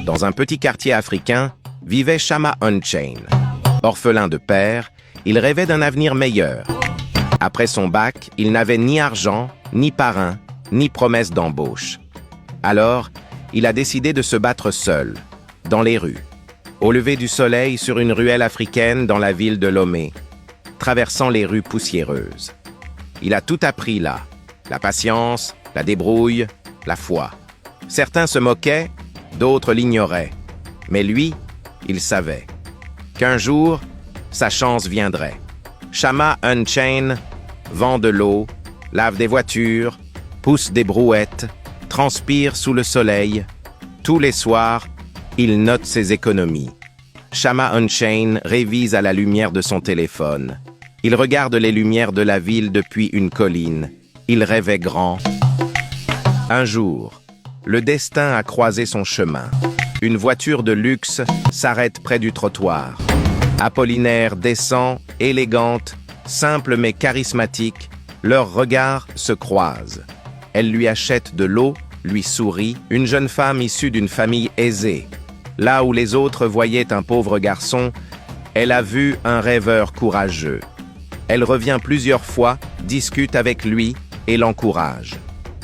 Dans un petit quartier africain, vivait Shama Unchain. Orphelin de père, il rêvait d'un avenir meilleur. Après son bac, il n'avait ni argent, ni parrain, ni promesse d'embauche. Alors, il a décidé de se battre seul, dans les rues, au lever du soleil sur une ruelle africaine dans la ville de Lomé, traversant les rues poussiéreuses. Il a tout appris là, la patience, la débrouille, la foi. Certains se moquaient, d'autres l'ignoraient. Mais lui, il savait qu'un jour, sa chance viendrait. Shama Unchain vend de l'eau, lave des voitures, pousse des brouettes, transpire sous le soleil. Tous les soirs, il note ses économies. Shama Unchain révise à la lumière de son téléphone. Il regarde les lumières de la ville depuis une colline. Il rêvait grand. Un jour, le destin a croisé son chemin. Une voiture de luxe s'arrête près du trottoir. Apollinaire descend, élégante, simple mais charismatique. Leurs regards se croisent. Elle lui achète de l'eau, lui sourit, une jeune femme issue d'une famille aisée. Là où les autres voyaient un pauvre garçon, elle a vu un rêveur courageux. Elle revient plusieurs fois, discute avec lui et l'encourage.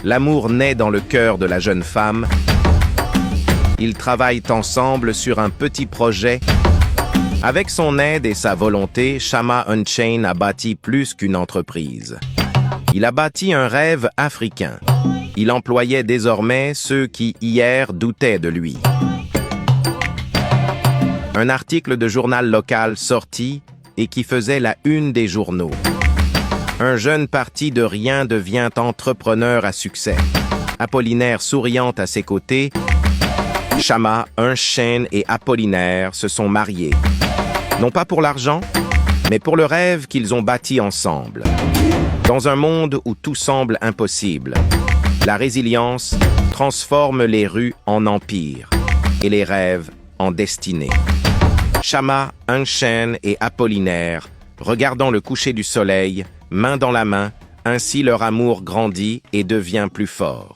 L'amour naît dans le cœur de la jeune femme. Ils travaillent ensemble sur un petit projet. Avec son aide et sa volonté, Shama Unchain a bâti plus qu'une entreprise. Il a bâti un rêve africain. Il employait désormais ceux qui, hier, doutaient de lui. Un article de journal local sorti et qui faisait la une des journaux. Un jeune parti de rien devient entrepreneur à succès. Apollinaire souriante à ses côtés, Shama Unchain et Apollinaire se sont mariés. Non pas pour l'argent, mais pour le rêve qu'ils ont bâti ensemble. Dans un monde où tout semble impossible, la résilience transforme les rues en empire et les rêves en destinée. Shama Unchain et Apollinaire, regardant le coucher du soleil, main dans la main, ainsi leur amour grandit et devient plus fort.